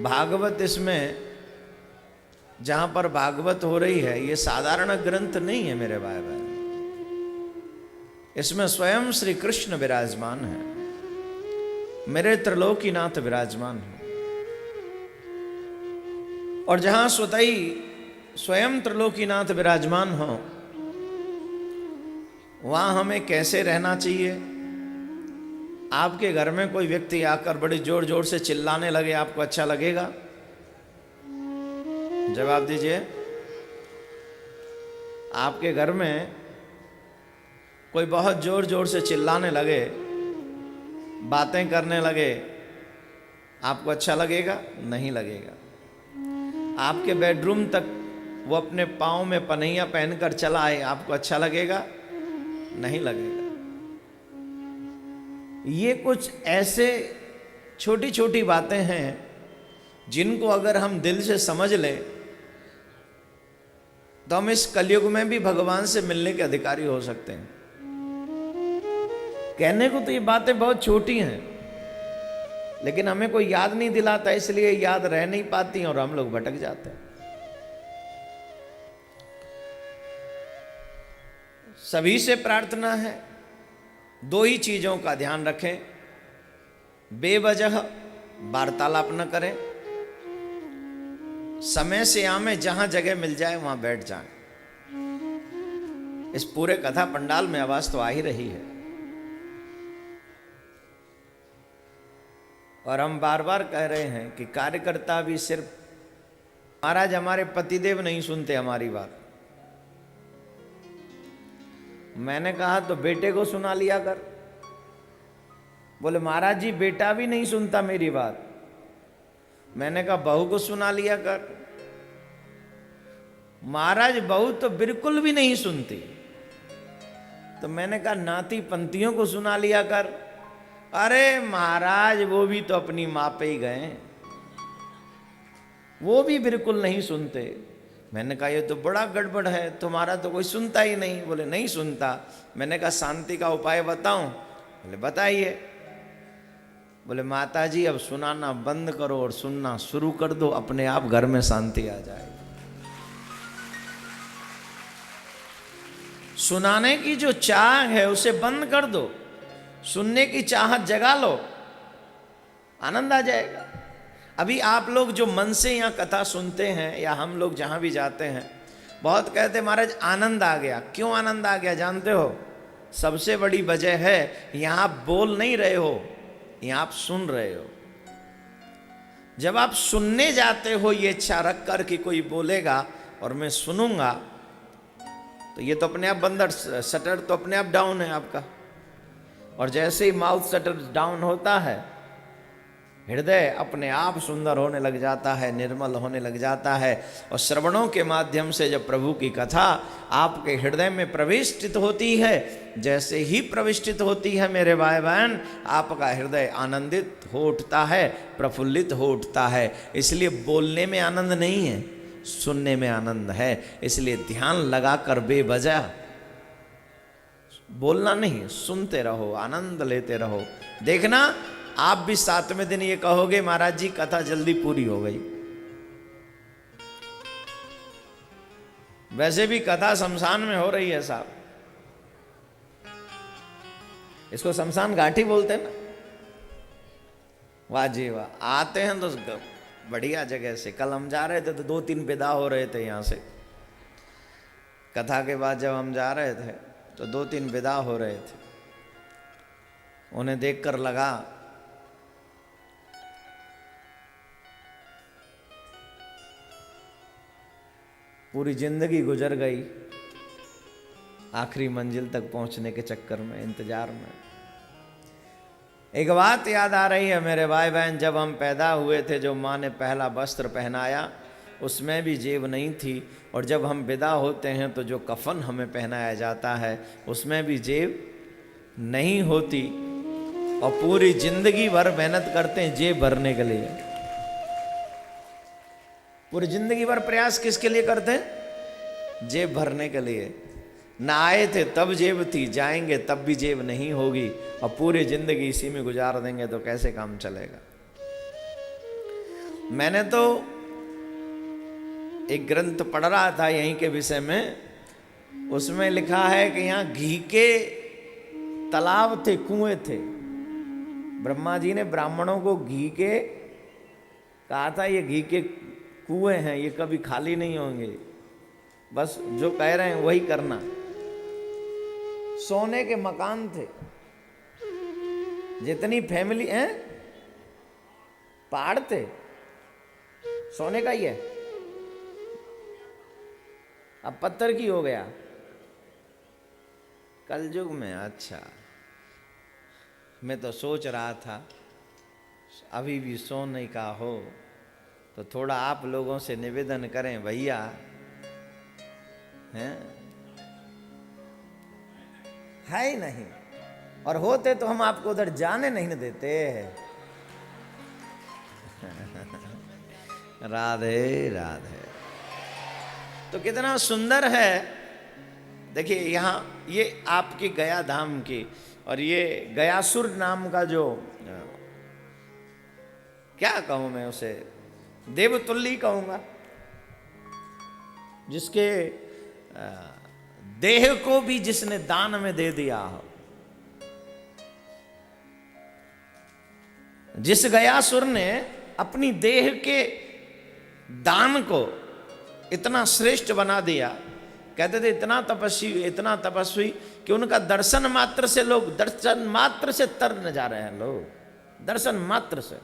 भागवत इसमें जहां पर भागवत हो रही है ये साधारण ग्रंथ नहीं है मेरे भाई बहन। इसमें स्वयं श्री कृष्ण विराजमान है, मेरे त्रिलोकीनाथ विराजमान है। और जहां स्वतः स्वयं त्रिलोकीनाथ विराजमान हो वहां हमें कैसे रहना चाहिए। आपके घर में कोई व्यक्ति आकर बड़ी जोर जोर से चिल्लाने लगे, आपको अच्छा लगेगा? जवाब दीजिए। आपके घर में कोई बहुत जोर जोर से चिल्लाने लगे, बातें करने लगे, आपको अच्छा लगेगा? नहीं लगेगा। आपके बेडरूम तक वो अपने पाँव में पनैया पहनकर चला आए, आपको अच्छा लगेगा? नहीं लगेगा। ये कुछ ऐसे छोटी छोटी बातें हैं जिनको अगर हम दिल से समझ लें तो हम इस कलयुग में भी भगवान से मिलने के अधिकारी हो सकते हैं। कहने को तो ये बातें बहुत छोटी हैं, लेकिन हमें कोई याद नहीं दिलाता, इसलिए याद रह नहीं पाती और हम लोग भटक जाते हैं। सभी से प्रार्थना है, दो ही चीजों का ध्यान रखें। बेवजह वार्तालाप न करें, समय से आमे जहां जगह मिल जाए वहां बैठ जाएं। इस पूरे कथा पंडाल में आवाज तो आ ही रही है। और हम बार बार कह रहे हैं कि कार्यकर्ता भी सिर्फ, महाराज हमारे पतिदेव नहीं सुनते हमारी बात। मैंने कहा तो बेटे को सुना लिया कर। बोले महाराज जी बेटा भी नहीं सुनता मेरी बात। मैंने कहा बहू को सुना लिया कर। महाराज बहू तो बिल्कुल भी नहीं सुनती। तो मैंने कहा नाती पंतियों को सुना लिया कर। अरे महाराज वो भी तो अपनी माँ पे ही गए, वो भी बिल्कुल नहीं सुनते। मैंने कहा ये तो बड़ा गड़बड़ है, तुम्हारा तो कोई सुनता ही नहीं। बोले नहीं सुनता। मैंने कहा शांति का उपाय बताऊं? बोले बताइए। बोले माता जी अब सुनाना बंद करो और सुनना शुरू कर दो, अपने आप घर में शांति आ जाएगी। सुनाने की जो चाह है उसे बंद कर दो, सुनने की चाहत जगा लो, आनंद आ जाएगा। अभी आप लोग जो मन से यहाँ कथा सुनते हैं या हम लोग जहाँ भी जाते हैं, बहुत कहते हैं महाराज आनंद आ गया। क्यों आनंद आ गया जानते हो? सबसे बड़ी वजह है यहाँ आप बोल नहीं रहे हो, यहाँ आप सुन रहे हो। जब आप सुनने जाते हो ये इच्छा रख कर कि कोई बोलेगा और मैं सुनूंगा, तो ये तो अपने आप बंद, शटर तो अपने आप डाउन है आपका। और जैसे ही माउथ शटर डाउन होता है, हृदय अपने आप सुंदर होने लग जाता है, निर्मल होने लग जाता है। और श्रवणों के माध्यम से जब प्रभु की कथा आपके हृदय में प्रविष्टित होती है, जैसे ही प्रविष्टित होती है मेरे भाई बहन, आपका हृदय आनंदित हो उठता है, प्रफुल्लित हो उठता है। इसलिए बोलने में आनंद नहीं है, सुनने में आनंद है। इसलिए ध्यान लगाकर बेवजह बोलना नहीं, सुनते रहो, आनंद लेते रहो। देखना आप भी 7वें दिन ये कहोगे महाराज जी कथा जल्दी पूरी हो गई। वैसे भी कथा शमशान में हो रही है साहब, इसको शमशान घाटी बोलते हैं ना। वाह जी वाह, आते हैं तो बढ़िया जगह से। कल हम जा रहे थे तो 2-3 विदा हो रहे थे यहाँ से। कथा के बाद जब हम जा रहे थे तो 2-3 विदा हो रहे थे। उन्हें देखकर लगा पूरी जिंदगी गुजर गई आखिरी मंजिल तक पहुंचने के चक्कर में, इंतजार में। एक बात याद आ रही है मेरे भाई बहन, जब हम पैदा हुए थे जो माँ ने पहला वस्त्र पहनाया उसमें भी जेब नहीं थी, और जब हम विदा होते हैं तो जो कफन हमें पहनाया जाता है उसमें भी जेब नहीं होती। और पूरी जिंदगी भर मेहनत करते हैं जेब भरने के लिए। पूरी जिंदगी भर प्रयास किसके लिए करते हैं? जेब भरने के लिए। ना आए थे तब जेब थी, जाएंगे तब भी जेब नहीं होगी, और पूरी जिंदगी इसी में गुजार देंगे तो कैसे काम चलेगा। मैंने तो एक ग्रंथ पढ़ रहा था यहीं के विषय में, उसमें लिखा है कि यहाँ घी के तालाब थे, कुएं थे। ब्रह्मा जी ने ब्राह्मणों को घी के कहा था, ये घी के कुएं हैं, ये कभी खाली नहीं होंगे, बस जो कह रहे हैं वही करना। सोने के मकान थे, जितनी फैमिली है, पहाड़ थे, सोने का ही है, अब पत्थर की हो गया कलयुग में। अच्छा, मैं तो सोच रहा था अभी भी सोने का हो तो थोड़ा आप लोगों से निवेदन करें भैया, हैं है ही नहीं, और होते तो हम आपको उधर जाने नहीं देते। राधे राधे। तो कितना सुंदर है, देखिए यहाँ ये आपकी गया धाम की, और ये गयासुर नाम का जो क्या कहूं मैं उसे, देवतुल्य कहूंगा, जिसके देह को भी जिसने दान में दे दिया हो, जिस गयासुर ने अपनी देह के दान को इतना श्रेष्ठ बना दिया। कहते थे इतना तपस्वी कि उनका दर्शन मात्र से लोग, दर्शन मात्र से तर न जा रहे हैं लोग, दर्शन मात्र से।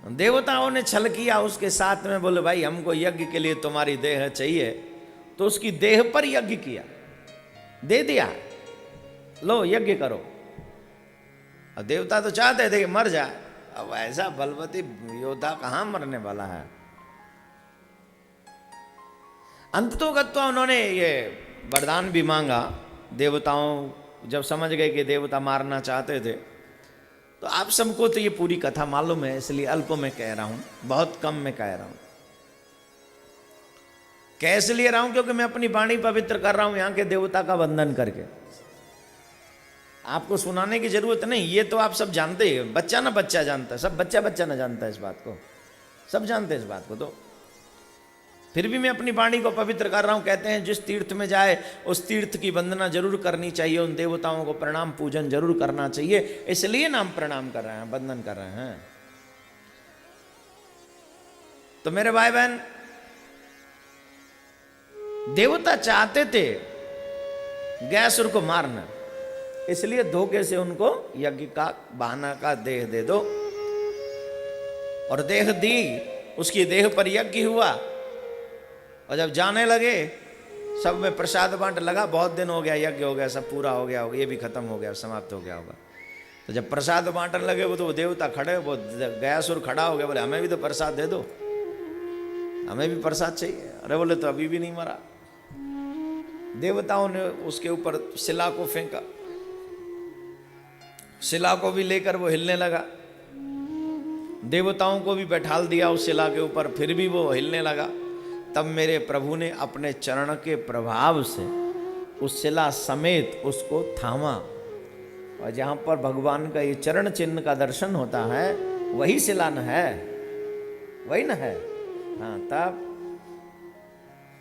देवताओं ने छल किया उसके साथ में, बोले भाई हमको यज्ञ के लिए तुम्हारी देह चाहिए, तो उसकी देह पर यज्ञ किया, दे दिया, लो यज्ञ करो। और देवता तो चाहते थे कि मर जाए, अब ऐसा बलवती योद्धा कहां मरने वाला है। अंततोगत्वा उन्होंने ये वरदान भी मांगा। देवताओं जब समझ गए कि देवता मारना चाहते थे, तो आप सबको तो ये पूरी कथा मालूम है, इसलिए अल्प में कह रहा हूं, बहुत कम में कह रहा हूं। कैसे ले रहा हूं? क्योंकि मैं अपनी वाणी पवित्र कर रहा हूं यहाँ के देवता का वंदन करके। आपको सुनाने की जरूरत नहीं, ये तो आप सब जानते ही, बच्चा ना बच्चा जानता है, सब बच्चा ना जानता है इस बात को, सब जानते हैं इस बात को। तो फिर भी मैं अपनी वाणी को पवित्र कर रहा हूं। कहते हैं जिस तीर्थ में जाए उस तीर्थ की वंदना जरूर करनी चाहिए, उन देवताओं को प्रणाम पूजन जरूर करना चाहिए, इसलिए नाम प्रणाम कर रहे हैं, वंदन कर रहे हैं। तो मेरे भाई बहन, देवता चाहते थे गयासुर को मारना, इसलिए धोखे से उनको यज्ञ का बहाना का देह दे दो, और देह दी, उसकी देह पर यज्ञ हुआ। और जब जाने लगे सब में प्रसाद बांट लगा, बहुत दिन हो गया, यज्ञ हो गया, सब पूरा हो गया होगा, ये भी खत्म हो गया, समाप्त हो गया होगा। तो जब प्रसाद बांटने लगे वो, तो वो देवता खड़े, वो गयासुर खड़ा हो गया, बोले हमें भी तो प्रसाद दे दो, हमें भी प्रसाद चाहिए। अरे बोले तो अभी भी नहीं मरा। देवताओं ने उसके ऊपर शिला को फेंका, शिला को भी लेकर वो हिलने लगा, देवताओं को भी बैठाल दिया उस शिला के ऊपर, फिर भी वो हिलने लगा। तब मेरे प्रभु ने अपने चरण के प्रभाव से उस शिला समेत उसको थामा, और जहाँ पर भगवान का ये चरण चिन्ह का दर्शन होता है वही शिला न है, वही न है। हाँ, तब